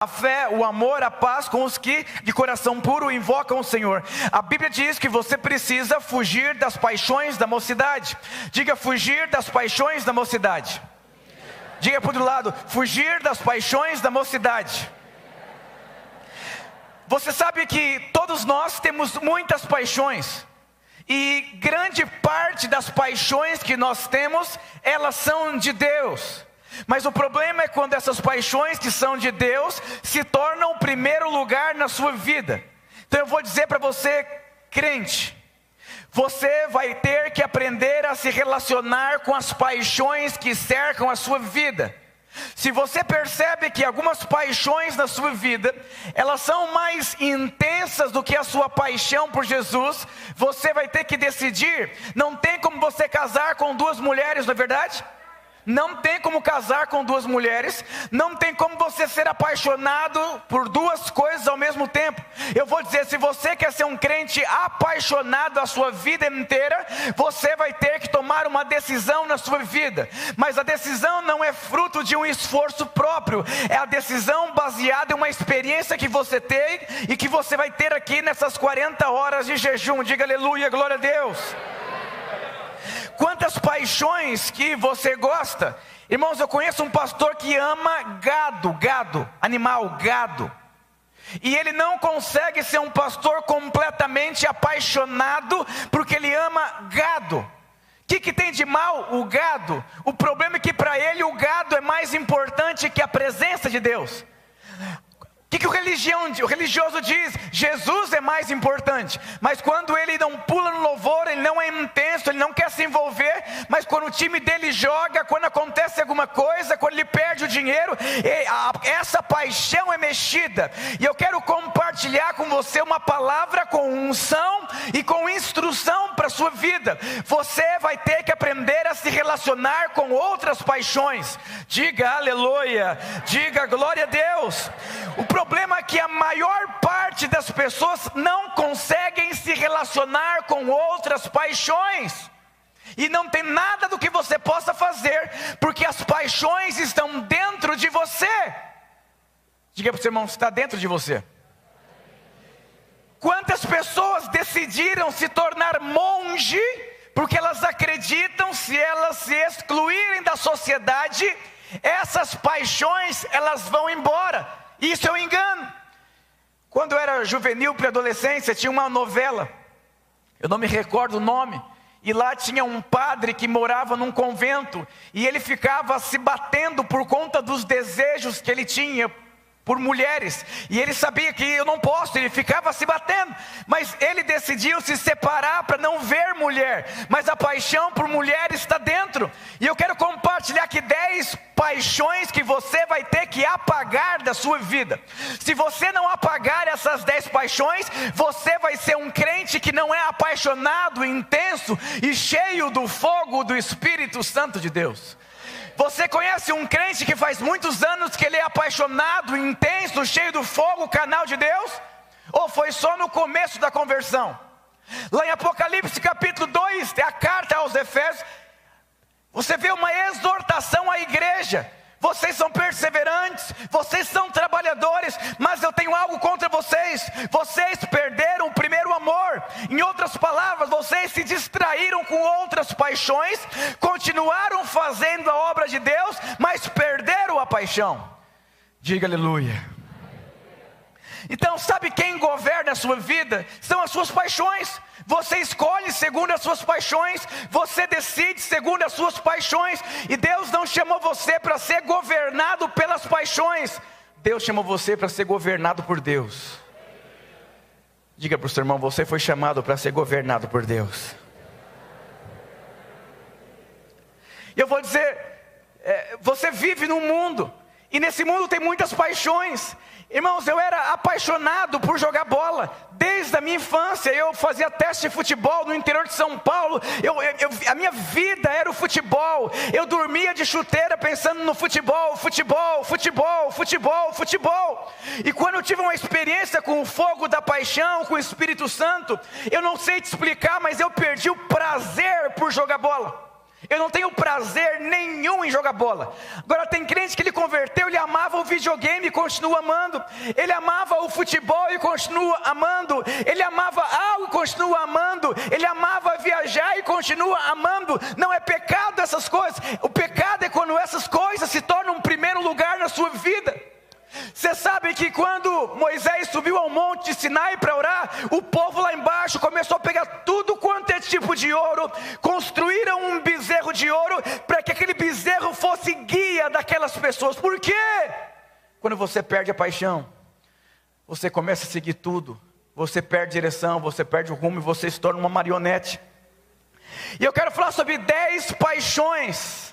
a fé, o amor, a paz com os que de coração puro invocam o Senhor. A Bíblia diz que você precisa fugir das paixões da mocidade. Diga, fugir das paixões da mocidade. Diga para o outro lado, fugir das paixões da mocidade. Você sabe que todos nós temos muitas paixões. E grande parte das paixões que nós temos, elas são de Deus. Mas o problema é quando essas paixões que são de Deus se tornam o primeiro lugar na sua vida. Então eu vou dizer para você, crente, você vai ter que aprender a se relacionar com as paixões que cercam a sua vida. Se você percebe que algumas paixões na sua vida, elas são mais intensas do que a sua paixão por Jesus, você vai ter que decidir. Não tem como você casar com duas mulheres, não é verdade? Não tem como casar com duas mulheres. Não tem como você ser apaixonado por duas coisas ao mesmo tempo. Eu vou dizer, se você quer ser um crente apaixonado a sua vida inteira, você vai ter que tomar uma decisão na sua vida. Mas a decisão não é fruto de um esforço próprio. É a decisão baseada em uma experiência que você tem e que você vai ter aqui nessas 40 horas de jejum. Diga aleluia, glória a Deus. Quantas paixões que você gosta? Irmãos, eu conheço um pastor que ama gado, animal, gado. E ele não consegue ser um pastor completamente apaixonado, porque ele ama gado. O que tem de mal o gado? O problema é que para ele o gado é mais importante que a presença de Deus. O que o religioso diz? Jesus é mais importante. Mas quando ele não pula no louvor, ele não é intenso, ele não quer se envolver. Mas quando o time dele joga, quando acontece alguma coisa, quando ele perde o dinheiro, essa paixão é mexida. E eu quero compartilhar com você uma palavra com unção e com instrução para a sua vida. Você vai ter que aprender a se relacionar com outras paixões. Diga aleluia, diga glória a Deus. O problema é que a maior parte das pessoas não conseguem se relacionar com outras paixões. E não tem nada do que você possa fazer, porque as paixões estão dentro de você. Diga para o seu irmão, está dentro de você. Quantas pessoas decidiram se tornar monge, porque elas acreditam, se elas se excluírem da sociedade, essas paixões elas vão embora. Isso é um engano. Quando eu era juvenil, pré-adolescência, tinha uma novela, eu não me recordo o nome, e lá tinha um padre que morava num convento, e ele ficava se batendo por conta dos desejos que ele tinha por mulheres, e ele sabia que eu não posso, ele ficava se batendo, mas ele decidiu se separar para não ver mulher, mas a paixão por mulher está dentro. E eu quero compartilhar aqui 10 paixões que você vai ter que apagar da sua vida. Se você não apagar essas 10 paixões, você vai ser um crente que não é apaixonado, intenso e cheio do fogo do Espírito Santo de Deus. Você conhece um crente que faz muitos anos que ele é apaixonado, intenso, cheio do fogo, canal de Deus? Ou foi só no começo da conversão? Lá em Apocalipse capítulo 2, é a carta aos Efésios, você vê uma exortação à igreja. Vocês são perseverantes, vocês são trabalhadores, mas eu tenho algo contra vocês. Vocês perderam o primeiro amor. Em outras palavras, vocês se distraíram com outras paixões, continuaram fazendo a obra de Deus, mas perderam a paixão. Diga aleluia. Então, sabe quem governa a sua vida? São as suas paixões. Você escolhe segundo as suas paixões, você decide segundo as suas paixões. E Deus não chamou você para ser governado pelas paixões. Deus chamou você para ser governado por Deus. Diga para o seu irmão, você foi chamado para ser governado por Deus. E eu vou dizer, você vive num mundo, e nesse mundo tem muitas paixões. Irmãos, eu era apaixonado por jogar bola. Desde a minha infância, eu fazia teste de futebol no interior de São Paulo. A minha vida era o futebol. Eu dormia de chuteira pensando no futebol. E quando eu tive uma experiência com o fogo da paixão, com o Espírito Santo, eu não sei te explicar, mas eu perdi o prazer por jogar bola. Eu não tenho prazer nenhum em jogar bola. Agora tem crente que ele converteu, ele amava o videogame e continua amando. Ele amava o futebol e continua amando. Ele amava algo e continua amando. Ele amava viajar e continua amando. Não é pecado essas coisas. O pecado é quando essas coisas se tornam um primeiro lugar na sua vida. Você sabe que quando Moisés subiu ao monte Sinai para orar, o povo lá embaixo começou a pegar tudo quanto é tipo de ouro, construíram um bezerro de ouro, para que aquele bezerro fosse guia daquelas pessoas. Por quê? Quando você perde a paixão, você começa a seguir tudo, você perde direção, você perde o rumo e você se torna uma marionete. E eu quero falar sobre 10 paixões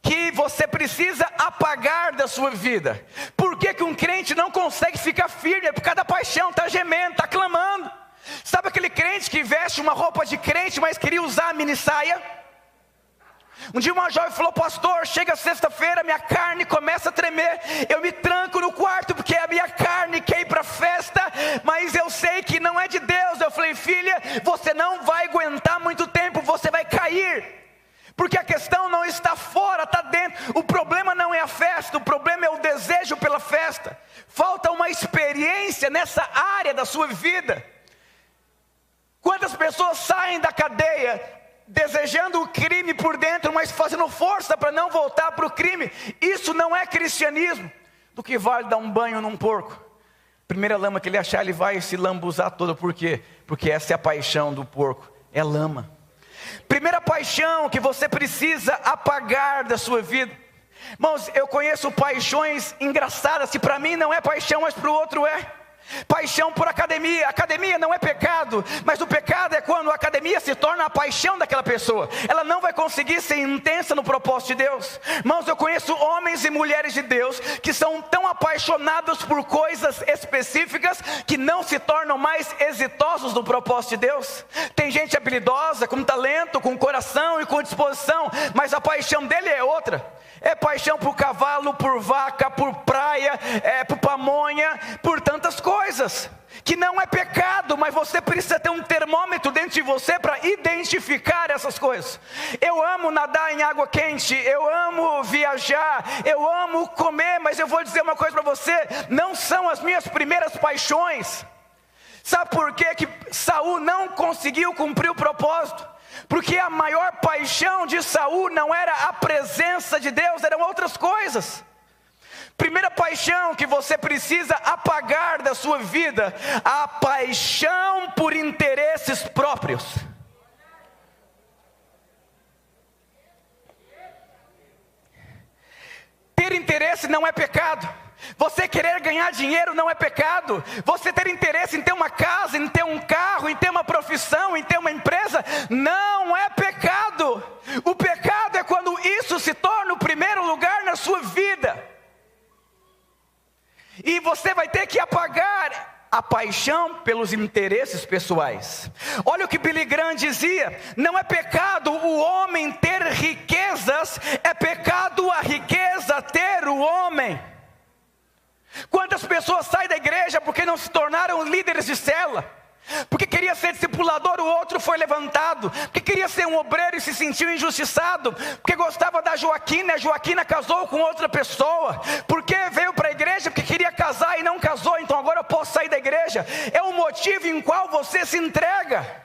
que você precisa apagar da sua vida. Por que um crente não consegue ficar firme? É por causa da paixão, está gemendo, está clamando. Sabe aquele crente que veste uma roupa de crente, mas queria usar a mini saia? Um dia uma jovem falou: pastor, chega sexta-feira, minha carne começa a tremer, eu me tranco no quarto porque a minha carne quer ir para a festa, mas eu sei que não é de Deus. Eu falei: filha, você não vai aguentar muito tempo, você vai cair. Porque a questão não está fora, está dentro. O problema não é a festa, o problema é o desejo pela festa. Falta uma experiência nessa área da sua vida. Quantas pessoas saem da cadeia desejando o crime por dentro, mas fazendo força para não voltar para o crime? Isso não é cristianismo. Do que vale dar um banho num porco? Primeira lama que ele achar, ele vai se lambuzar todo. Por quê? Porque essa é a paixão do porco, é lama. Primeira paixão que você precisa apagar da sua vida. Irmãos, eu conheço paixões engraçadas, que para mim não é paixão, mas para o outro é. Paixão por academia. Academia não é pecado, mas o pecado é quando a academia se torna a paixão daquela pessoa. Ela não vai conseguir ser intensa no propósito de Deus. Irmãos, eu conheço homens e mulheres de Deus que são tão apaixonados por coisas específicas que não se tornam mais exitosos no propósito de Deus. Tem gente habilidosa, com talento, com coração e com disposição, mas a paixão dele é outra. É paixão por cavalo, por vaca, por praia, por pamonha, por tantas coisas, que não é pecado, mas você precisa ter um termômetro dentro de você para identificar essas coisas. Eu amo nadar em água quente, eu amo viajar, eu amo comer, mas eu vou dizer uma coisa para você: não são as minhas primeiras paixões. Sabe por quê que Saul não conseguiu cumprir o propósito? Porque a maior paixão de Saul não era a presença de Deus, eram outras coisas. Primeira paixão que você precisa apagar da sua vida: a paixão por interesses próprios. Ter interesse não é pecado. Você querer ganhar dinheiro não é pecado. Você ter interesse em ter uma casa, em ter um carro, em ter uma profissão, em ter uma empresa, não é pecado. O pecado é quando isso se torna o primeiro lugar na sua vida. E você vai ter que apagar a paixão pelos interesses pessoais. Olha o que Billy Graham dizia: não é pecado o homem ter riquezas, é pecado a riqueza ter o homem. Quantas pessoas saem da igreja porque não se tornaram líderes de célula? Porque queria ser discipulador, o outro foi levantado. Porque queria ser um obreiro e se sentiu injustiçado. Porque gostava da Joaquina, a Joaquina casou com outra pessoa. Porque veio para a igreja porque queria casar e não casou, então agora eu posso sair da igreja. É o motivo em qual você se entrega.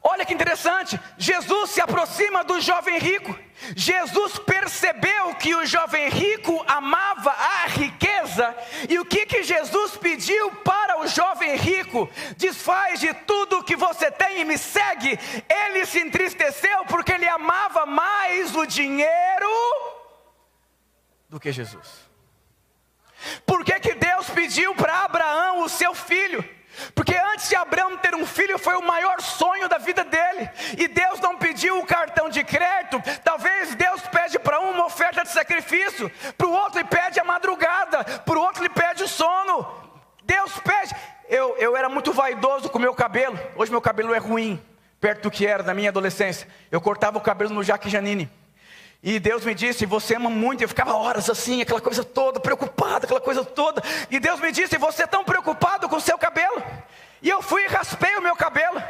Olha que interessante, Jesus se aproxima do jovem rico. Jesus percebeu que o jovem rico amava a riqueza. E o que Jesus pediu para o jovem rico? Desfaz de tudo que você tem e me segue. Ele se entristeceu porque ele amava mais o dinheiro do que Jesus. Por que Deus pediu para Abraão o seu filho? Porque antes de Abraão ter um filho foi o maior sonho da vida dele. E Deus não pediu o cartão de crédito. Talvez Deus pede para um uma oferta de sacrifício, para o outro ele pede a madrugada, para o outro ele pede o sono. Deus pede. Eu era muito vaidoso com o meu cabelo. Hoje meu cabelo é ruim, perto do que era na minha adolescência. Eu cortava o cabelo no Jaque Janine. E Deus me disse: você ama muito. Eu ficava horas assim, aquela coisa toda, preocupado, aquela coisa toda. E Deus me disse: você é tão preocupado com o seu cabelo? E eu fui e raspei o meu cabelo.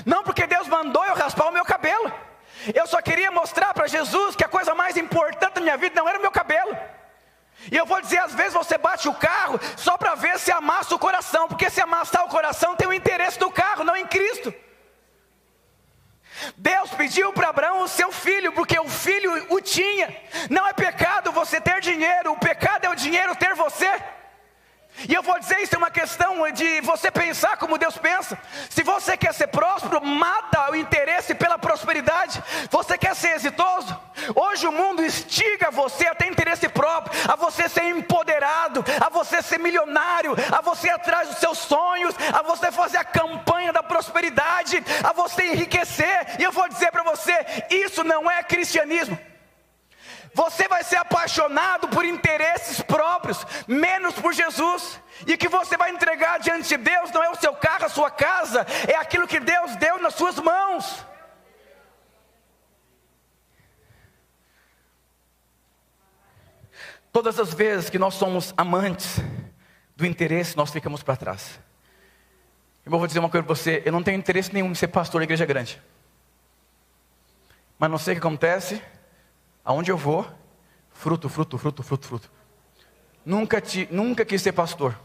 Não porque Deus mandou eu raspar o meu cabelo. Eu só queria mostrar para Jesus que a coisa mais importante da minha vida não era o meu cabelo. E eu vou dizer, às vezes você bate o carro só para ver se amassa o coração, porque se amassar o coração tem o interesse do carro, não em Cristo. Deus pediu para Abraão o seu filho, porque o filho o tinha. Não é pecado você ter dinheiro, o pecado é o dinheiro ter você. E eu vou dizer, isso é uma questão de você pensar como Deus pensa. Se você quer ser próspero, mata o interesse pela prosperidade. Você quer ser exitoso? Hoje o mundo instiga você a ter interesse próprio, a você ser empoderado, a você ser milionário, a você ir atrás dos seus sonhos, a você fazer a campanha da prosperidade, a você enriquecer. E eu vou dizer para você, isso não é cristianismo. Você vai ser apaixonado por interesses próprios, menos por Jesus. E o que você vai entregar diante de Deus não é o seu carro, a sua casa, é aquilo que Deus deu nas suas mãos. Todas as vezes que nós somos amantes do interesse, nós ficamos para trás. Eu vou dizer uma coisa para você, eu não tenho interesse nenhum em ser pastor da igreja grande. Mas não sei o que acontece. Aonde eu vou, fruto. Nunca quis ser pastor.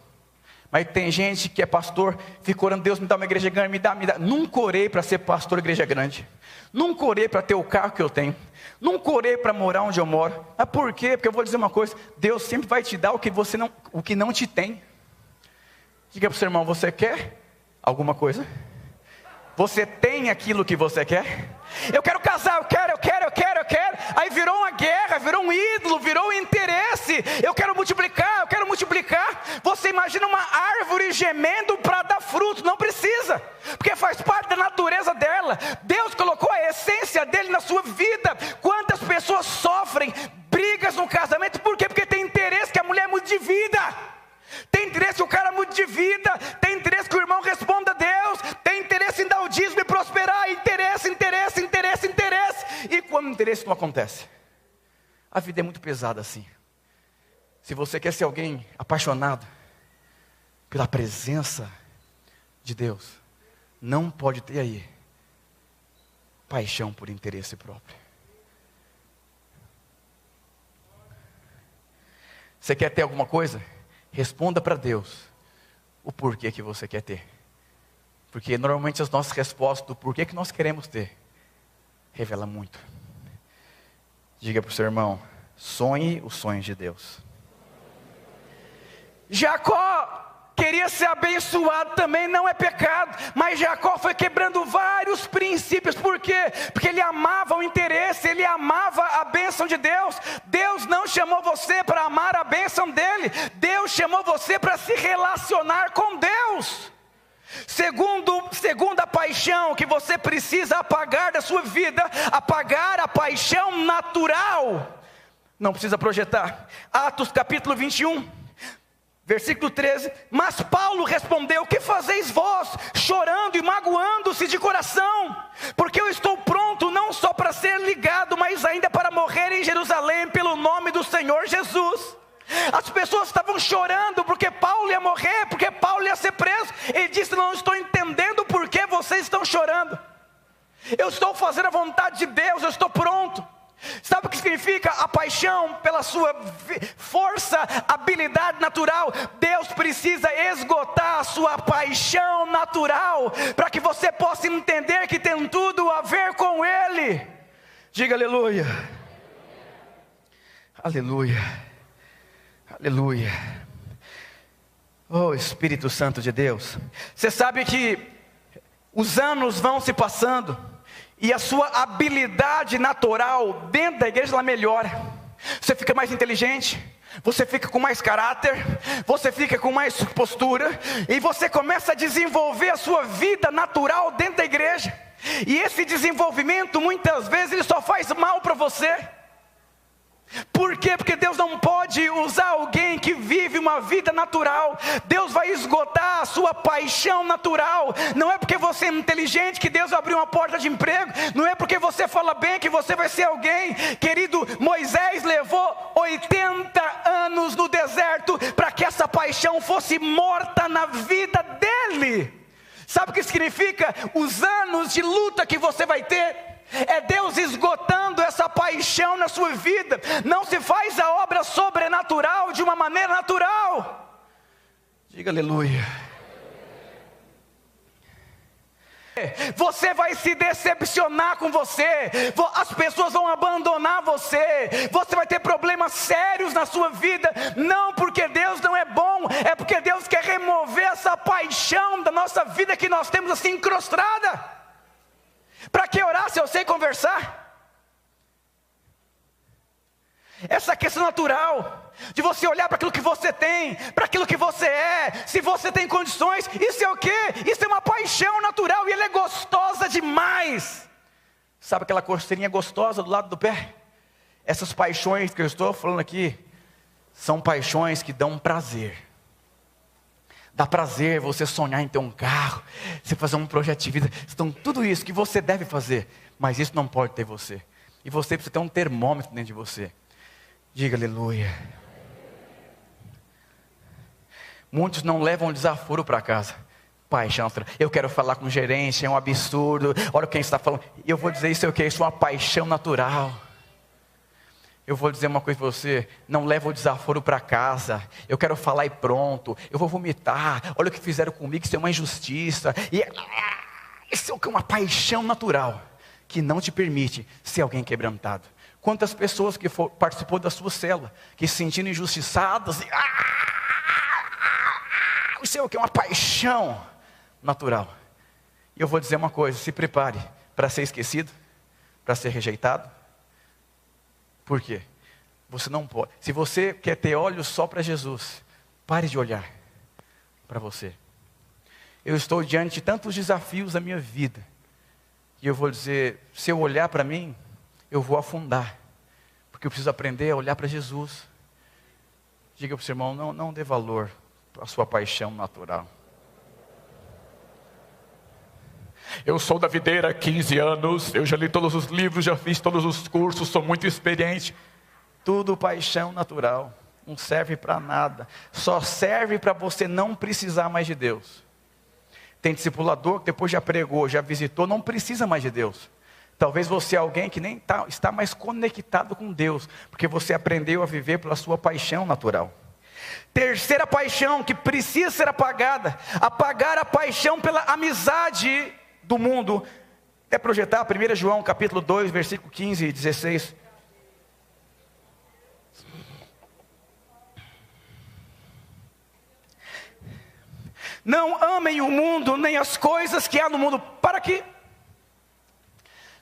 Mas tem gente que é pastor, fica orando, Deus me dá uma igreja grande, me dá. Nunca orei para ser pastor da igreja grande. Nunca orei para ter o carro que eu tenho. Nunca orei para morar onde eu moro. Mas por quê? Porque eu vou dizer uma coisa, Deus sempre vai te dar o que não te tem. Diga para o seu irmão, você quer alguma coisa? Você tem aquilo que você quer? Eu quero casar, eu quero. Aí virou uma guerra, virou um ídolo, virou um interesse. Eu quero multiplicar. Você imagina uma árvore gemendo para dar fruto. Não precisa, porque faz parte da natureza dela. Deus colocou a essência dele na sua vida. Quantas pessoas sofrem brigas no casamento? Por quê? Porque tem interesse que a mulher mude de vida. Tem interesse que o cara mude de vida. Tem interesse que o irmão responda a Deus. Tem interesse em dar o dízimo e prosperar. Interesse. E quando o interesse não acontece, a vida é muito pesada assim. Se você quer ser alguém apaixonado pela presença de Deus, não pode ter aí paixão por interesse próprio. Você quer ter alguma coisa? Responda para Deus o porquê que você quer ter. Porque normalmente as nossas respostas do porquê que nós queremos ter revela muito. Diga para o seu irmão, sonhe os sonhos de Deus. Jacó queria ser abençoado também, não é pecado. Mas Jacó foi quebrando vários princípios. Por quê? Porque ele amava o interesse, ele amava a bênção de Deus. Deus não chamou você para amar a bênção dele. Deus chamou você para se relacionar com Deus. Segunda paixão que você precisa apagar da sua vida, apagar a paixão natural. Não precisa projetar. Atos capítulo 21, versículo 13. Mas Paulo respondeu: que fazeis vós, chorando e magoando-se de coração? Porque eu estou pronto não só para ser ligado, mas ainda para morrer em Jerusalém pelo nome do Senhor Jesus. As pessoas estavam chorando porque Paulo ia morrer, porque Paulo ia ser preso. Ele disse: não estou entendendo por que vocês estão chorando. Eu estou fazendo a vontade de Deus, eu estou pronto. Sabe o que significa a paixão pela sua força, habilidade natural? Deus precisa esgotar a sua paixão natural, para que você possa entender que tem tudo a ver com Ele. Diga aleluia. Aleluia. Aleluia. Oh Espírito Santo de Deus. Você sabe que os anos vão se passando e a sua habilidade natural dentro da igreja ela melhora. Você fica mais inteligente, você fica com mais caráter, você fica com mais postura, e você começa a desenvolver a sua vida natural dentro da igreja. E esse desenvolvimento muitas vezes ele só faz mal para você. Por quê? Porque Deus não pode usar alguém que vive uma vida natural. Deus vai esgotar a sua paixão natural. Não é porque você é inteligente que Deus abriu uma porta de emprego. Não é porque você fala bem que você vai ser alguém. Querido, Moisés levou 80 anos no deserto para que essa paixão fosse morta na vida dele. Sabe o que significa? Os anos de luta que você vai ter. É Deus esgotando essa paixão na sua vida. Não se faz a obra sobrenatural de uma maneira natural. Diga aleluia. Você vai se decepcionar com você, as pessoas vão abandonar você, você vai ter problemas sérios na sua vida, não porque Deus não é bom, é porque Deus quer remover essa paixão da nossa vida que nós temos assim incrustada. Para que orar se eu sei conversar? Essa questão natural, de você olhar para aquilo que você tem, para aquilo que você é, se você tem condições, isso é o quê? Isso é uma paixão natural e ela é gostosa demais. Sabe aquela coceirinha gostosa do lado do pé? Essas paixões que eu estou falando aqui, são paixões que dão prazer. Dá prazer você sonhar em ter um carro, você fazer um projeto de vida, então tudo isso que você deve fazer, mas isso não pode ter você. E você precisa ter um termômetro dentro de você. Diga aleluia. Muitos não levam desaforo para casa. Paixão, eu quero falar com o gerente, é um absurdo. Olha quem está falando. E eu vou dizer isso é o que? Isso é uma paixão natural. Eu vou dizer uma coisa para você. Não leva o desaforo para casa. Eu quero falar e pronto. Eu vou vomitar. Olha o que fizeram comigo, isso é uma injustiça. E isso é o que? Uma paixão natural que não te permite ser alguém quebrantado. Quantas pessoas que participou da sua célula, que se sentindo injustiçadas, isso é o que? Uma paixão natural. E eu vou dizer uma coisa, se prepare para ser esquecido, para ser rejeitado. Por quê? Você não pode. Se você quer ter olhos só para Jesus, pare de olhar para você. Eu estou diante de tantos desafios da minha vida, e eu vou dizer, se eu olhar para mim, eu vou afundar, porque eu preciso aprender a olhar para Jesus. Diga para o seu irmão, não dê valor à sua paixão natural. Eu sou da videira há 15 anos, eu já li todos os livros, já fiz todos os cursos, sou muito experiente. Tudo paixão natural, não serve para nada, só serve para você não precisar mais de Deus. Tem discipulador que depois já pregou, já visitou, não precisa mais de Deus. Talvez você é alguém que nem está mais conectado com Deus, porque você aprendeu a viver pela sua paixão natural. Terceira paixão que precisa ser apagada, apagar a paixão pela amizade do mundo. É projetar 1 João capítulo 2, versículo 15 e 16. Não amem o mundo, nem as coisas que há no mundo. Para que?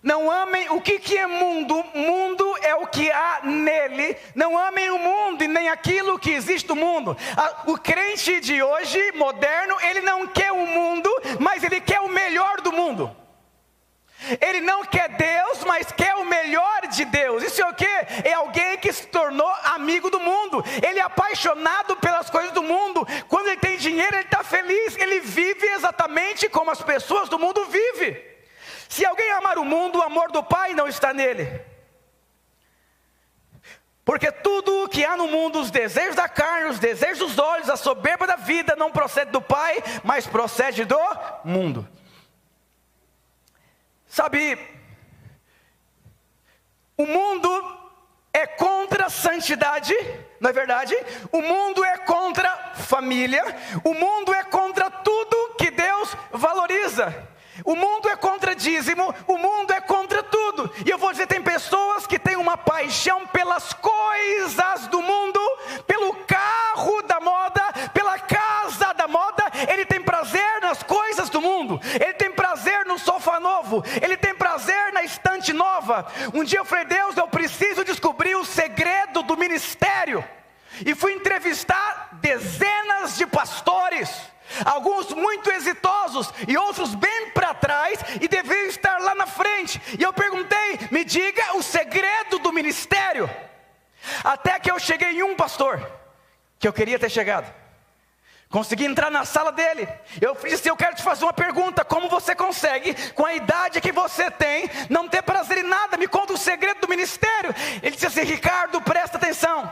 Não amem, o que é mundo? Mundo é o que há nele. Não amem o mundo e nem aquilo que existe no mundo. O crente de hoje, moderno, ele não quer o mundo, mas ele quer o melhor do mundo. Ele não quer Deus, mas quer o melhor de Deus. Isso é o quê? É alguém que se tornou amigo do mundo. Ele é apaixonado pelas coisas do mundo. Quando ele tem dinheiro, ele está feliz. Ele vive exatamente como as pessoas do mundo vivem. Se alguém amar o mundo, o amor do Pai não está nele. Porque tudo o que há no mundo, os desejos da carne, os desejos dos olhos, a soberba da vida, não procede do Pai, mas procede do mundo. Sabe, o mundo é contra a santidade, não é verdade? O mundo é contra a família, o mundo é contra tudo que Deus valoriza. O mundo é contra dízimo, o mundo é contra tudo. E eu vou dizer, tem pessoas que têm uma paixão pelas coisas do mundo, pelo carro da moda, pela casa da moda. Ele tem prazer nas coisas do mundo, ele tem prazer no sofá novo, ele tem prazer na estante nova. Um dia eu falei, Deus, eu preciso descobrir o segredo do ministério. E fui entrevistar dezenas de pastores, alguns muito exitosos e outros bem para trás, e deveriam estar lá na frente. E eu perguntei, me diga o segredo do ministério. Até que eu cheguei em um pastor que eu queria ter chegado. Consegui entrar na sala dele. Eu disse, eu quero te fazer uma pergunta. Como você consegue, com a idade que você tem, não ter prazer em nada? Me conta o segredo do ministério. Ele disse assim, Ricardo, presta atenção.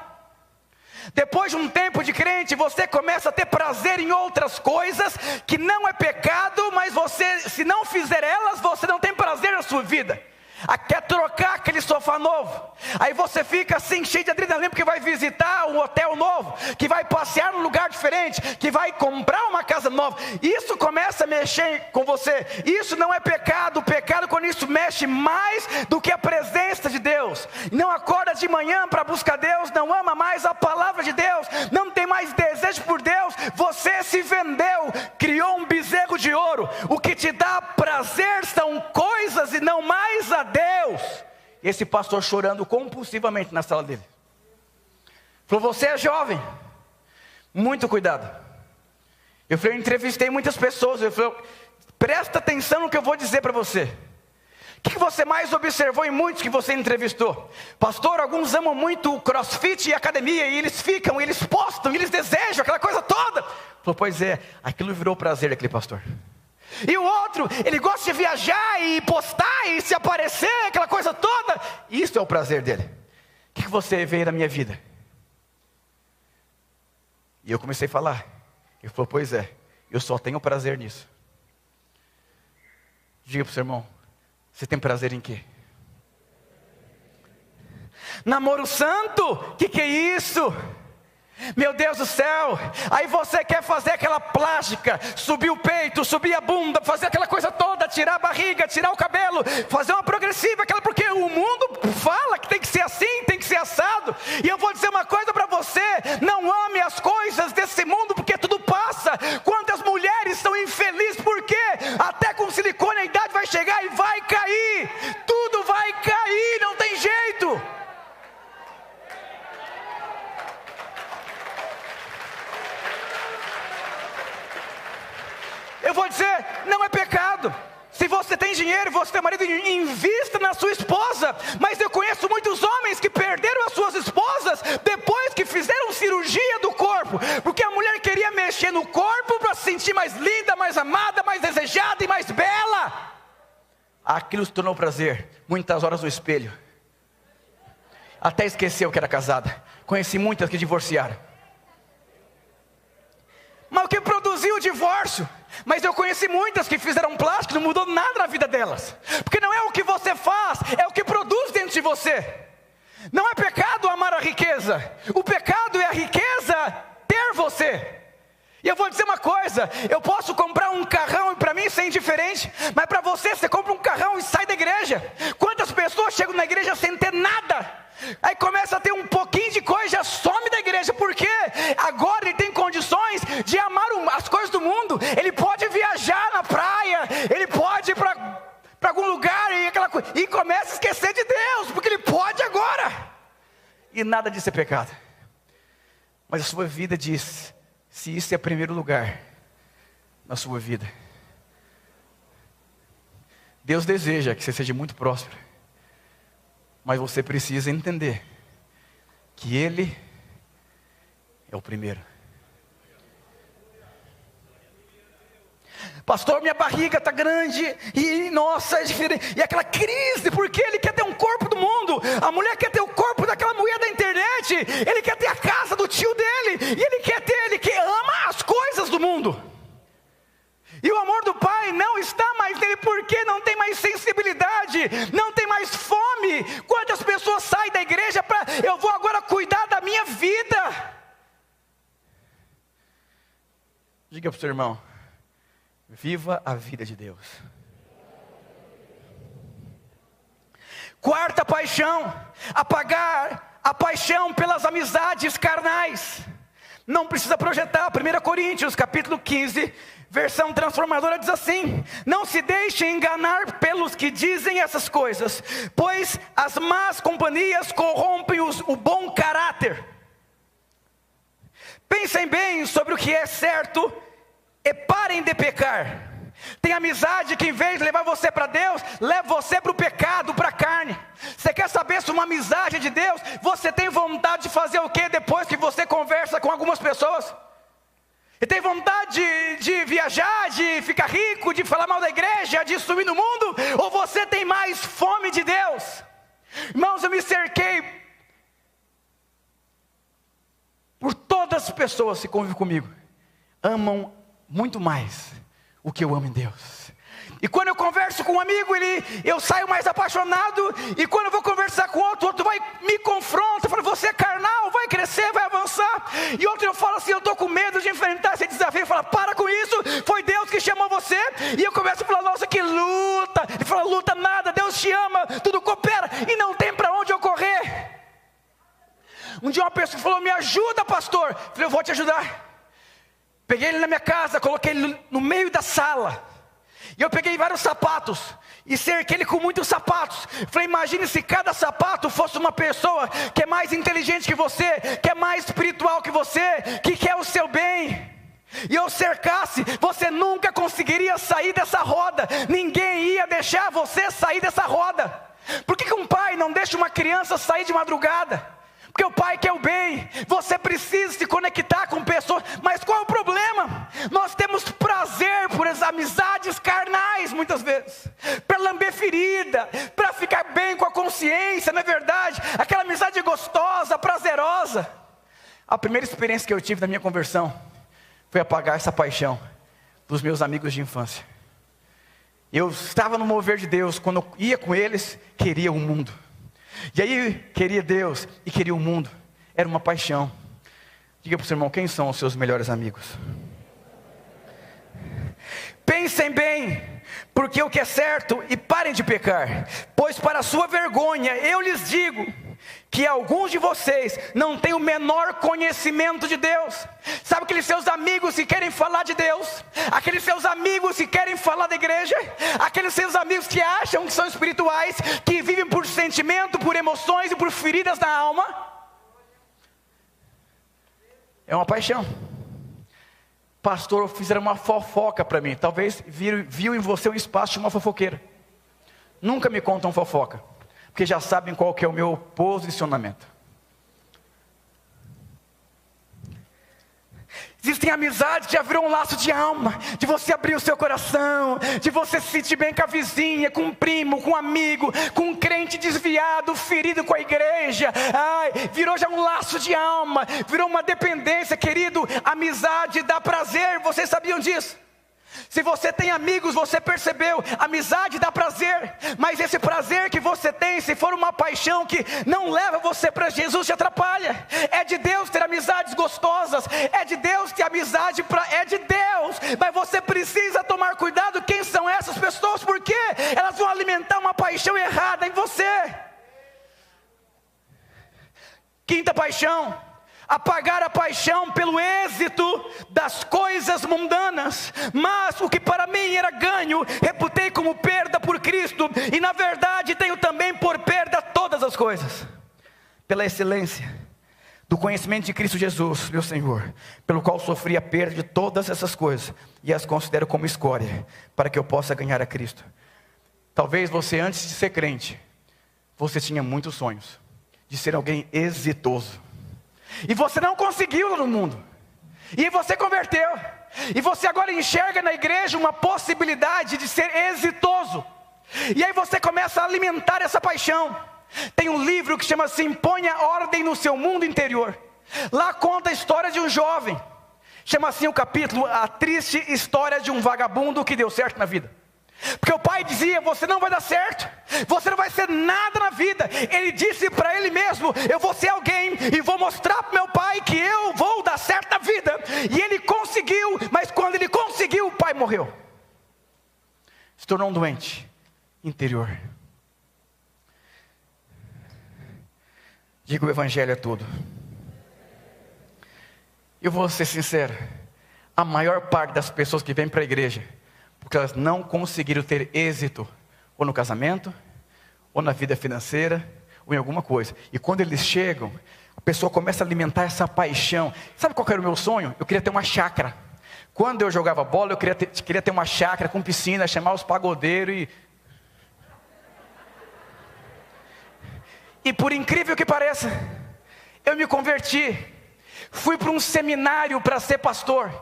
Depois de um tempo de crente, você começa a ter prazer em outras coisas, que não é pecado, mas você, se não fizer elas, você não tem prazer na sua vida. quer trocar aquele sofá novo. Aí você fica assim, cheio de adrenalina, porque vai visitar um hotel novo, que vai passear num lugar diferente, que vai comprar uma casa nova. Isso começa a mexer com você. Isso não é pecado. O pecado, quando isso mexe mais do que a presença de Deus. Não acorda de manhã para buscar Deus, não ama mais a palavra de Deus, não tem mais desejo por Deus. Você se vendeu, criou um bezerro de ouro. O que te dá prazer são coisas e não mais a Deus. Esse pastor chorando compulsivamente na sala dele. Falou: você é jovem, muito cuidado. Eu falei: eu entrevistei muitas pessoas. Eu falei: presta atenção no que eu vou dizer para você. O que você mais observou em muitos que você entrevistou? Pastor, alguns amam muito o crossfit e a academia, e eles ficam, e eles postam, e eles desejam aquela coisa toda. Falou: pois é, aquilo virou prazer daquele pastor. E o outro, ele gosta de viajar e postar e se aparecer, aquela coisa toda. Isso é o prazer dele. O que você vê na minha vida? E eu comecei a falar. Ele falou: pois é, eu só tenho prazer nisso. Diga para o seu irmão: você tem prazer em quê? Namoro santo? Que é isso? Meu Deus do céu. Aí você quer fazer aquela plástica, subir o peito, subir a bunda, fazer aquela coisa toda, tirar a barriga, tirar o cabelo, fazer uma progressiva, porque o mundo fala que tem que ser assim, tem que ser assado. E eu vou dizer uma coisa para você: não ame as coisas desse mundo, porque tudo passa. Quantas mulheres estão infelizes, porque até com silicone a idade vai chegar e vai cair. Tudo vai cair, não tem jeito. Eu vou dizer, não é pecado. Se você tem dinheiro, você tem marido, invista na sua esposa. Mas eu conheço muitos homens que perderam as suas esposas depois que fizeram cirurgia do corpo, porque a mulher queria mexer no corpo para se sentir mais linda, mais amada, mais desejada e mais bela. Aquilo se tornou prazer. Muitas horas no espelho, até esqueceu que era casada. Conheci muitas que divorciaram. Mas o que produziu o divórcio? Mas eu conheci muitas que fizeram plástico, não mudou nada na vida delas. Porque não é o que você faz, é o que produz dentro de você. Não é pecado amar a riqueza. O pecado é a riqueza ter você. E eu vou dizer uma coisa: eu posso comprar um carrão e para mim isso é indiferente, mas para você, você compra um carrão e sai da igreja. Quantas pessoas chegam na igreja sem ter nada? Aí começa a ter um pouquinho de coisa, já some da igreja, porque agora ele tem condições de amar as coisas do mundo. Ele pode viajar na praia, ele pode ir para algum lugar e começa a esquecer de Deus, porque ele pode agora. E nada disso é pecado. Mas a sua vida diz: se isso é primeiro lugar na sua vida, Deus deseja que você seja muito próspero. Mas você precisa entender que Ele é o primeiro. Pastor, minha barriga está grande e nossa, é diferente. E aquela crise, porque ele quer ter um corpo do mundo. A mulher quer ter o corpo daquela mulher da internet. Ele quer ter a casa do tio dele. E ele quer ama as coisas do mundo. E o amor do Pai não está mais nele, porque não tem mais sensibilidade, não tem mais fome. Quantas pessoas saem da igreja para: eu vou agora cuidar da minha vida. Diga para o seu irmão: viva a vida de Deus. Quarta paixão: apagar a paixão pelas amizades carnais. Não precisa projetar. 1 Coríntios capítulo 15, versão transformadora, diz assim: não se deixem enganar pelos que dizem essas coisas, pois as más companhias corrompem o bom caráter. Pensem bem sobre o que é certo e parem de pecar. Tem amizade que, em vez de levar você para Deus, leva você para o pecado, para a carne. Você quer saber se uma amizade é de Deus? Você tem vontade de fazer o que depois que você conversa com algumas pessoas? E tem vontade de viajar, de ficar rico, de falar mal da igreja, de sumir no mundo? Ou você tem mais fome de Deus? Irmãos, eu me cerquei por todas as pessoas que convivem comigo. Amam muito mais o que eu amo em Deus. E quando eu converso com um amigo, eu saio mais apaixonado. E quando eu vou conversar com outro, o outro vai me confronta, fala, você é carnal, vai crescer, vai avançar. E outro eu falo assim, eu estou com medo de enfrentar esse desafio. Ele fala, para com isso, foi Deus que chamou você. E eu começo a falar, nossa, que luta. Ele fala, luta nada, Deus te ama, tudo coopera e não tem para onde eu correr. Um dia uma pessoa falou, me ajuda, pastor. Eu falei, eu vou te ajudar. Peguei ele na minha casa, coloquei ele no meio da sala. E eu peguei vários sapatos e cerquei ele com muitos sapatos. Falei, imagine se cada sapato fosse uma pessoa que é mais inteligente que você, que é mais espiritual que você, que quer o seu bem. E eu cercasse, você nunca conseguiria sair dessa roda. Ninguém ia deixar você sair dessa roda. Por que um pai não deixa uma criança sair de madrugada? Porque o pai quer o bem. Você precisa se conectar com pessoas. Mas qual é o problema? Nós temos prazer por as amizades carnais muitas vezes, para lamber ferida, para ficar bem com a consciência, não é verdade? Aquela amizade gostosa, prazerosa. A primeira experiência que eu tive na minha conversão foi apagar essa paixão dos meus amigos de infância. Eu estava no mover de Deus. Quando eu ia com eles, queria o mundo. E aí, queria Deus e queria o mundo. Era uma paixão. Diga para o seu irmão, quem são os seus melhores amigos? Pensem bem, porque o que é certo, e parem de pecar. Pois para a sua vergonha, eu lhes digo, que alguns de vocês não têm o menor conhecimento de Deus. Sabe aqueles seus amigos que querem falar de Deus? Aqueles seus amigos que querem falar da igreja? Aqueles seus amigos que acham que são espirituais, que vivem por sentimento, por emoções e por feridas na alma? É uma paixão. Pastor, fizeram uma fofoca para mim. Talvez viu em você um espaço de uma fofoqueira. Nunca me contam fofoca, porque já sabem qual que é o meu posicionamento. Existem amizades que já viram um laço de alma, de você abrir o seu coração, de você se sentir bem com a vizinha, com um primo, com um amigo, com um crente desviado, ferido com a igreja. Ai, virou já um laço de alma, virou uma dependência, querido. Amizade dá prazer, vocês sabiam disso? Se você tem amigos, você percebeu, amizade dá prazer, mas esse prazer que você tem, se for uma paixão que não leva você para Jesus, te atrapalha. É de Deus ter amizades gostosas, é de Deus ter amizade, é de Deus, mas você precisa tomar cuidado quem são essas pessoas, porque elas vão alimentar uma paixão errada em você. Quinta paixão. Apagar a paixão pelo êxito das coisas mundanas. Mas o que para mim era ganho, reputei como perda por Cristo. E na verdade tenho também por perda todas as coisas, pela excelência do conhecimento de Cristo Jesus, meu Senhor, pelo qual sofri a perda de todas essas coisas, e as considero como escória, para que eu possa ganhar a Cristo. Talvez você, antes de ser crente, você tinha muitos sonhos de ser alguém exitoso, e você não conseguiu no mundo, e você converteu, e você agora enxerga na igreja uma possibilidade de ser exitoso, e aí você começa a alimentar essa paixão. Tem um livro que chama assim, Ponha Ordem no Seu Mundo Interior. Lá conta a história de um jovem, chama assim o capítulo, A Triste História de um Vagabundo que Deu Certo na Vida. Porque o pai dizia, você não vai dar certo, você não vai ser nada na vida. Ele disse para ele mesmo, eu vou ser alguém e vou mostrar para meu pai que eu vou dar certo na vida. E ele conseguiu, mas quando ele conseguiu, o pai morreu. Se tornou um doente interior. Diga, o evangelho é tudo. Eu vou ser sincero, a maior parte das pessoas que vêm para a igreja, porque elas não conseguiram ter êxito, ou no casamento, ou na vida financeira, ou em alguma coisa. E quando eles chegam, a pessoa começa a alimentar essa paixão. Sabe qual era o meu sonho? Eu queria ter uma chácara. Quando eu jogava bola, eu queria ter uma chácara com piscina, chamar os pagodeiros E por incrível que pareça, eu me converti. Fui para um seminário para ser pastor.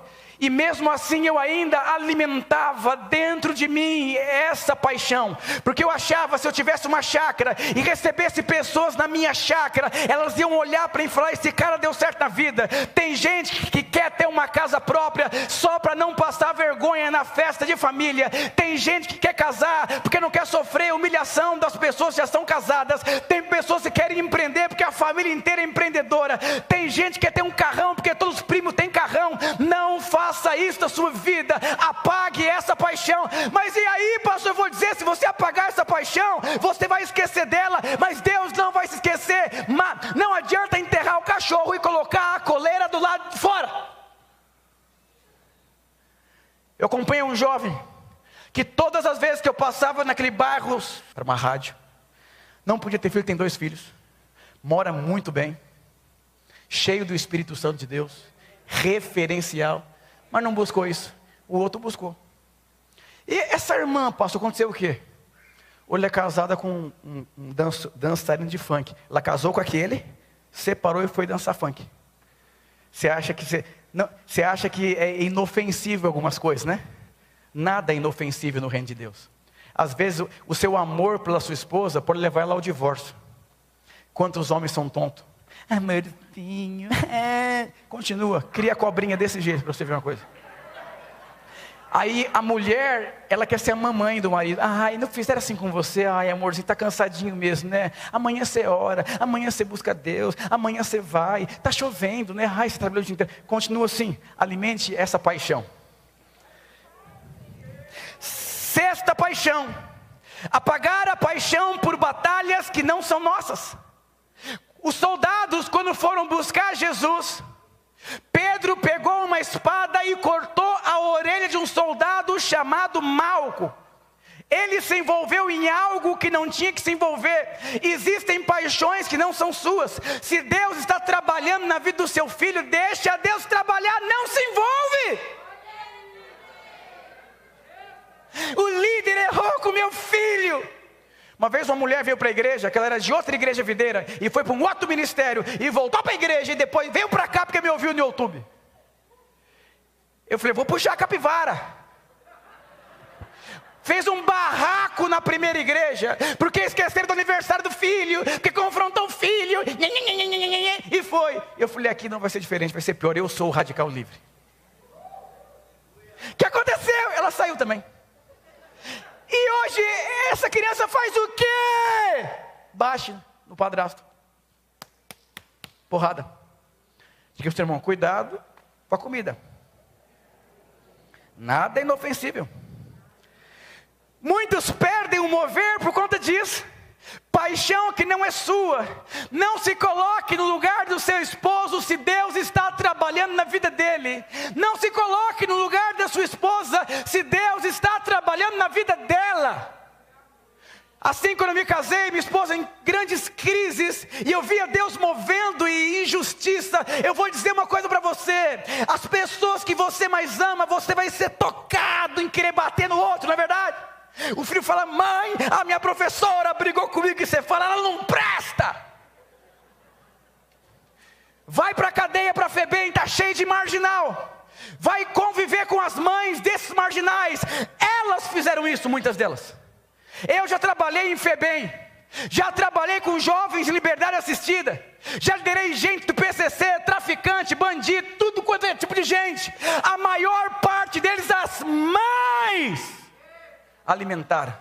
E mesmo assim eu ainda alimentava dentro de mim essa paixão. Porque eu achava, se eu tivesse uma chácara e recebesse pessoas na minha chácara, elas iam olhar para mim e falar: esse cara deu certo na vida. Tem gente que quer ter uma casa própria só para não passar vergonha na festa de família. Tem gente que quer casar porque não quer sofrer humilhação das pessoas que já são casadas. Tem pessoas que querem empreender porque a família inteira é empreendedora. Tem gente que quer ter um carrão porque todos os primos têm carrão. Não faça isso na sua vida, apague essa paixão. Mas e aí, pastor, eu vou dizer, se você apagar essa paixão, você vai esquecer dela, mas Deus não vai se esquecer. Não adianta enterrar o cachorro e colocar a coleira do lado de fora. Eu acompanhei um jovem, que todas as vezes que eu passava naquele bairro, para uma rádio, não podia ter filho, tem 2 filhos, mora muito bem, cheio do Espírito Santo de Deus, referencial, mas não buscou isso. O outro buscou. E essa irmã, pastor, aconteceu o quê? Hoje ela é casada com um dançarino de funk. Ela casou com aquele, separou e foi dançar funk. Você acha que é inofensível algumas coisas, né? Nada é inofensível no reino de Deus. Às vezes o seu amor pela sua esposa pode levar ela ao divórcio. Quantos homens são tontos? Amorzinho, continua, cria a cobrinha desse jeito para você ver uma coisa. Aí a mulher, ela quer ser a mamãe do marido. Ai, não fizeram assim com você? Ai, amorzinho, tá cansadinho mesmo, né? Amanhã você ora, amanhã você busca Deus, amanhã você vai, tá chovendo, né? Ai, você trabalhou o dia inteiro. Continua assim, alimente essa paixão. 6ª paixão: apagar a paixão por batalhas que não são nossas. Os soldados, quando foram buscar Jesus, Pedro pegou uma espada e cortou a orelha de um soldado chamado Malco. Ele se envolveu em algo que não tinha que se envolver. Existem paixões que não são suas. Se Deus está trabalhando na vida do seu filho, deixa Deus trabalhar, não se envolve. O líder errou com meu filho. Uma vez uma mulher veio para a igreja, que ela era de outra igreja videira, e foi para um outro ministério, e voltou para a igreja, e depois veio para cá porque me ouviu no YouTube. Eu falei: vou puxar a capivara. Fez um barraco na primeira igreja, porque esqueceram do aniversário do filho, porque confrontou o filho, e foi. Eu falei: aqui não vai ser diferente, vai ser pior, eu sou o radical livre. O que aconteceu? Ela saiu também. E hoje essa criança faz o quê? Bate no padrasto. Porrada. Diga ao seu irmão: cuidado com a comida. Nada é inofensível. Muitos perdem o mover por conta disso. Paixão que não é sua. Não se coloque no lugar do seu esposo se Deus está trabalhando na vida dele. Não se coloque no lugar da sua esposa se Deus está trabalhando na vida dela. Assim, quando eu me casei, minha esposa em grandes crises, e eu via Deus movendo e injustiça, eu vou dizer uma coisa para você: as pessoas que você mais ama, você vai ser tocado em querer bater no outro, não é verdade? O filho fala: mãe, a minha professora brigou comigo, e você fala: ela não presta. Vai para a cadeia, para a FEBEM, está cheio de marginal. Vai conviver com as mães desses marginais. Elas fizeram isso, muitas delas. Eu já trabalhei em FEBEM, já trabalhei com jovens em liberdade assistida, já liderei gente do PCC, traficante, bandido, tudo quanto é tipo de gente. A maior parte deles, as mães, alimentaram.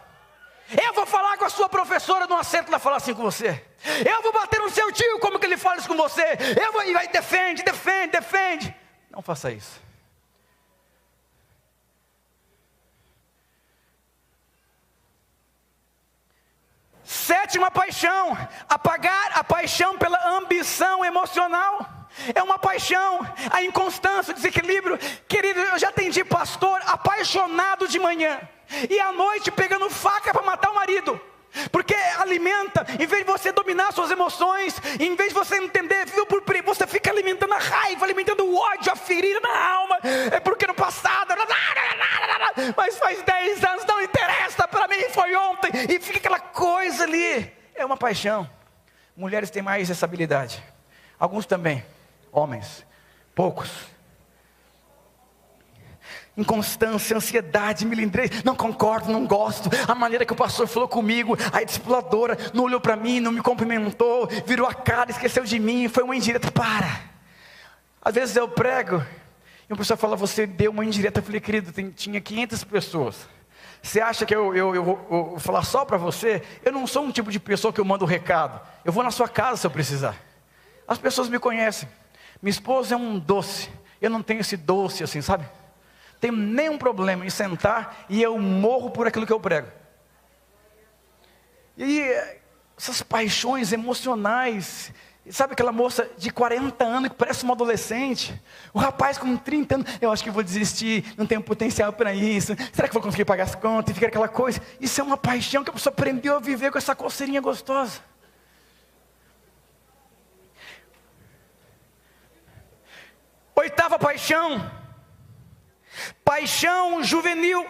Eu vou falar com a sua professora, não aceito ela falar assim com você. Eu vou bater no seu tio, como que ele fala isso com você? E vai, defende. Não faça isso. Sétima paixão: apagar a paixão pela ambição emocional. É uma paixão, a inconstância, o desequilíbrio. Querido, eu já atendi pastor apaixonado de manhã e à noite pegando faca para matar o marido. Porque alimenta, em vez de você dominar suas emoções, em vez de você entender, você fica alimentando a raiva, alimentando o ódio, a ferida na alma. É porque no passado, mas faz 10 anos, não interessa, para mim foi ontem. E fica aquela coisa ali. É uma paixão. Mulheres têm mais essa habilidade, alguns também, homens, poucos. inconstância, ansiedade, melindrez, não concordo, não gosto, a maneira que o pastor falou comigo, a discipuladora não olhou para mim, não me cumprimentou, virou a cara, esqueceu de mim, foi uma indireta. Para. Às vezes eu prego, e uma pessoa fala, você deu uma indireta. Eu falei, querido, tinha 500 pessoas, você acha que eu vou falar só para você? Eu não sou um tipo de pessoa que eu mando recado, eu vou na sua casa se eu precisar. As pessoas me conhecem, minha esposa é um doce, eu não tenho esse doce assim, sabe? Tenho nenhum problema em sentar e eu morro por aquilo que eu prego. E essas paixões emocionais, sabe aquela moça de 40 anos que parece uma adolescente, o rapaz com 30 anos, eu acho que vou desistir, não tenho potencial para isso, será que vou conseguir pagar as contas, e fica aquela coisa. Isso é uma paixão que a pessoa aprendeu a viver com essa coceirinha gostosa. Oitava paixão, paixão juvenil.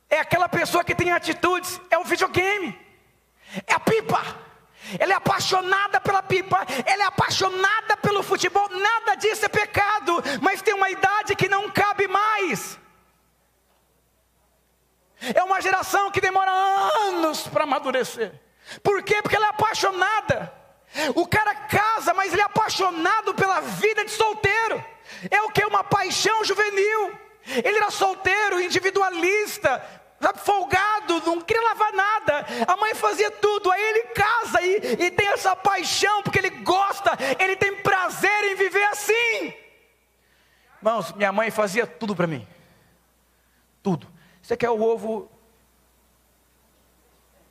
É aquela pessoa que tem atitudes, é o videogame, é a pipa. Ela é apaixonada pela pipa, ela é apaixonada pelo futebol. Nada disso é pecado, mas tem uma idade que não cabe mais. É uma geração que demora anos para amadurecer. Por quê? Porque ela é apaixonada. O cara casa, mas ele é apaixonado pela vida de solteiro. É o que? Uma paixão juvenil. Ele era solteiro, individualista, sabe, folgado, não queria lavar nada. A mãe fazia tudo, aí ele casa e tem essa paixão, porque ele gosta, ele tem prazer em viver assim. Irmãos, minha mãe fazia tudo para mim. Tudo. Você quer o ovo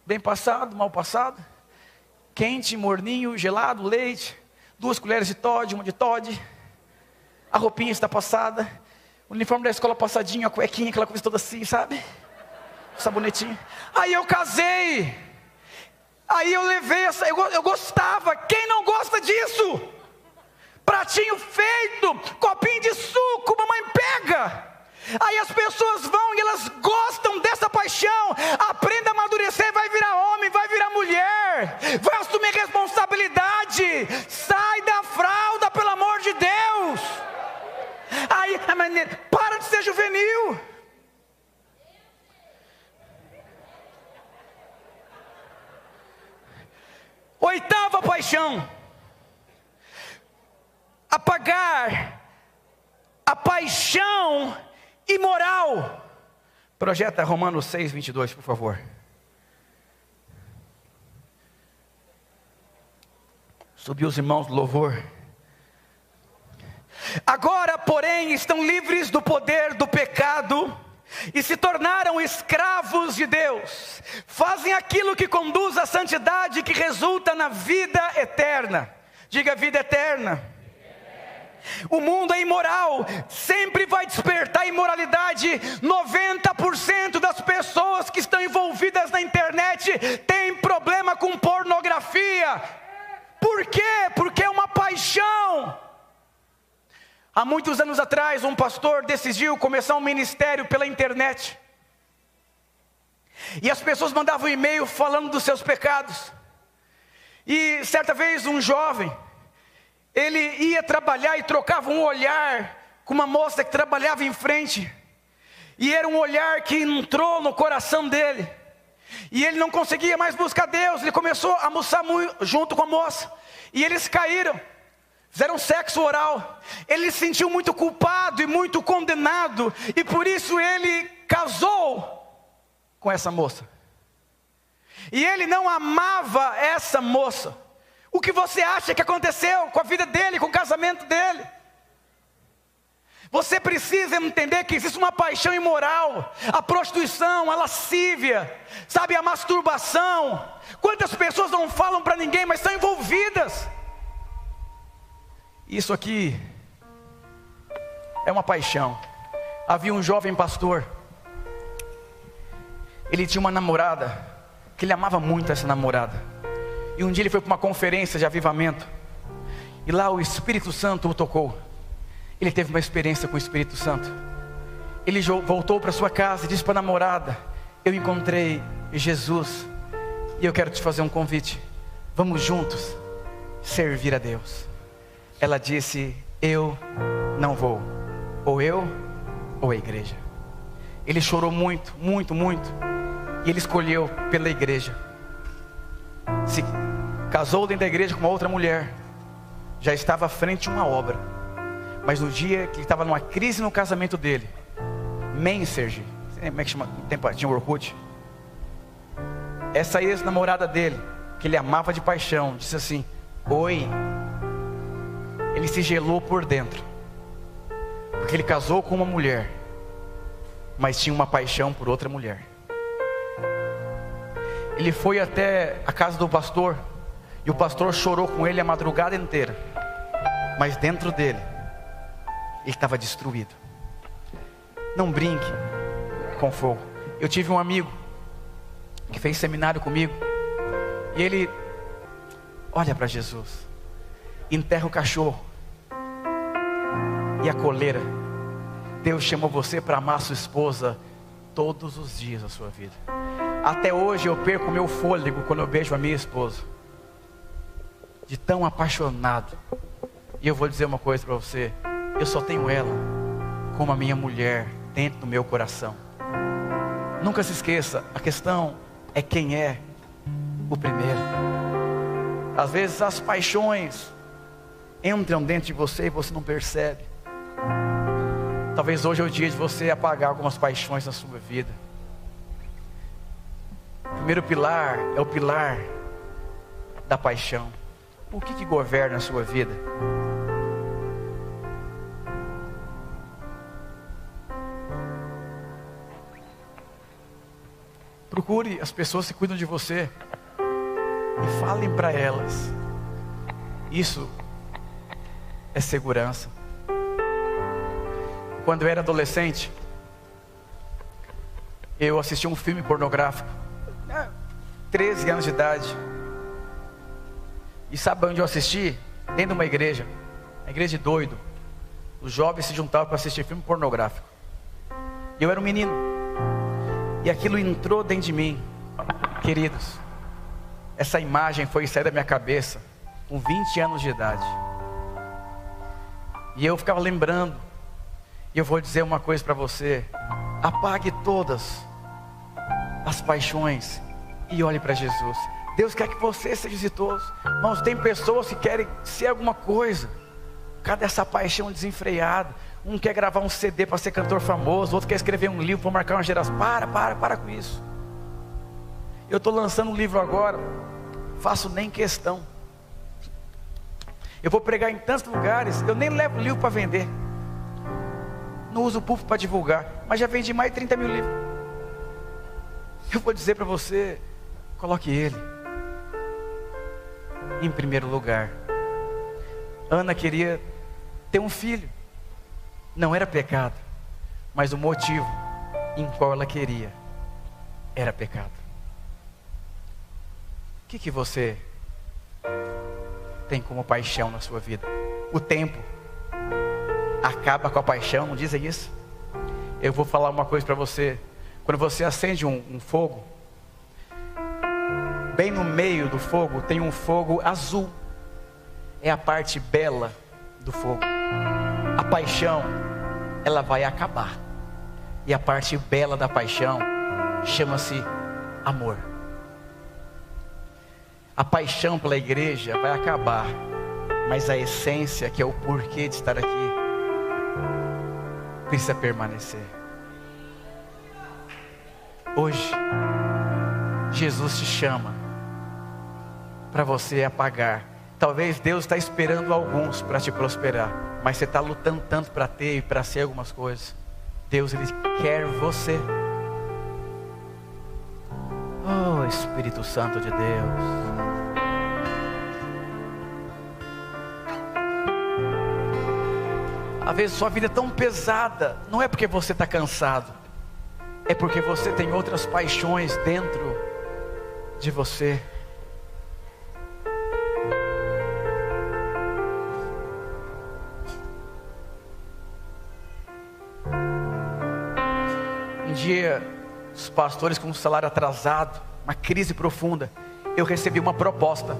bem passado, mal passado? Quente, morninho, gelado, leite, 2 colheres de Toddy, uma de Toddy. A roupinha está passada, o uniforme da escola passadinho, a cuequinha, aquela coisa toda assim, sabe? O sabonetinho. Aí eu casei. Aí eu levei essa, eu gostava. Quem não gosta disso? Pratinho feito, copinho de suco, mamãe pega. Aí as pessoas vão e elas gostam dessa paixão. Aprenda a amadurecer, vai virar homem, vai virar mulher, vai assumir responsabilidade. Sai da fralda, pelo amor de Deus. Aí, para de ser juvenil. Oitava paixão, apagar a paixão imoral. Projeta Romanos 6:22, por favor. Subiu os irmãos do louvor. Agora, porém, estão livres do poder do pecado e se tornaram escravos de Deus. Fazem aquilo que conduz à santidade, que resulta na vida eterna. Diga: vida eterna. O mundo é imoral, sempre vai despertar imoralidade. 90% das pessoas que estão envolvidas na internet têm problema com pornografia. Por quê? Porque é uma paixão. Há muitos anos atrás, um pastor decidiu começar um ministério pela internet. E as pessoas mandavam e-mail falando dos seus pecados. E certa vez um jovem, ele ia trabalhar e trocava um olhar com uma moça que trabalhava em frente. E era um olhar que entrou no coração dele. E ele não conseguia mais buscar Deus. Ele começou a almoçar junto com a moça. E eles caíram. Fizeram sexo oral. Ele se sentiu muito culpado e muito condenado. E por isso ele casou com essa moça. E ele não amava essa moça. O que você acha que aconteceu com a vida dele, com o casamento dele? Você precisa entender que existe uma paixão imoral. A prostituição, a lascívia, sabe, a masturbação. Quantas pessoas não falam para ninguém, mas estão envolvidas? Isso aqui é uma paixão. Havia um jovem pastor. Ele tinha uma namorada, que ele amava muito essa namorada. E um dia ele foi para uma conferência de avivamento. E lá o Espírito Santo o tocou. Ele teve uma experiência com o Espírito Santo. Ele voltou para sua casa e disse para a namorada: eu encontrei Jesus e eu quero te fazer um convite. Vamos juntos servir a Deus. Ela disse: eu não vou. Ou eu ou a igreja? Ele chorou muito, muito, muito. E ele escolheu pela igreja. Se casou dentro da igreja com uma outra mulher. Já estava à frente de uma obra. Mas no dia que ele estava numa crise no casamento dele, Messenger, como é que chama? Tinha o Orkut. Essa ex-namorada dele, que ele amava de paixão, disse assim: oi. Ele se gelou por dentro, porque ele casou com uma mulher, mas tinha uma paixão por outra mulher. Ele foi até a casa do pastor, e o pastor chorou com ele a madrugada inteira. Mas dentro dele, ele estava destruído. Não brinque com fogo. Eu tive um amigo que fez seminário comigo, e ele olha para Jesus, enterra o cachorro e a coleira. Deus chamou você para amar sua esposa todos os dias da sua vida. Até hoje eu perco meu fôlego quando eu beijo a minha esposa, de tão apaixonado. E eu vou dizer uma coisa para você: eu só tenho ela como a minha mulher dentro do meu coração. Nunca se esqueça, a questão é quem é o primeiro. Às vezes as paixões entram dentro de você e você não percebe. Talvez hoje é o dia de você apagar algumas paixões na sua vida. O primeiro pilar é o pilar da paixão. O que governa a sua vida? Procure as pessoas que cuidam de você e falem para elas. Isso é segurança. Quando eu era adolescente, eu assisti um filme pornográfico, 13 anos de idade. E sabe onde eu assisti? Dentro de uma igreja de doido. Os jovens se juntavam para assistir filme pornográfico. E eu era um menino, e aquilo entrou dentro de mim. Queridos, essa imagem foi sair da minha cabeça com 20 anos de idade. E eu ficava lembrando. E eu vou dizer uma coisa para você: apague todas as paixões e olhe para Jesus. Deus quer que você seja exitoso. Irmãos, tem pessoas que querem ser alguma coisa. Cadê essa paixão desenfreada? Um quer gravar um CD para ser cantor famoso, outro quer escrever um livro para marcar uma geração. Para com isso. Eu estou lançando um livro agora, faço nem questão. Eu vou pregar em tantos lugares, eu nem levo livro para vender. Não uso o púlpito para divulgar, mas já vendi mais de 30 mil livros. Eu vou dizer para você: coloque ele em primeiro lugar. Ana queria ter um filho. Não era pecado, mas o motivo em qual ela queria era pecado. O que você tem como paixão na sua vida? O tempo acaba com a paixão, não dizem isso? Eu vou falar uma coisa para você. Quando você acende um fogo, bem no meio do fogo tem um fogo azul. É a parte bela do fogo. A paixão, ela vai acabar. E a parte bela da paixão chama-se amor. A paixão pela igreja vai acabar, mas a essência, que é o porquê de estar aqui, precisa permanecer. Hoje, Jesus te chama para você apagar. Talvez Deus está esperando alguns para te prosperar, mas você está lutando tanto para ter e para ser algumas coisas. Deus, Ele quer você. Oh, Espírito Santo de Deus. Às vezes sua vida é tão pesada, não é porque você está cansado, é porque você tem outras paixões dentro de você. Um dia, os pastores com um salário atrasado, uma crise profunda, eu recebi uma proposta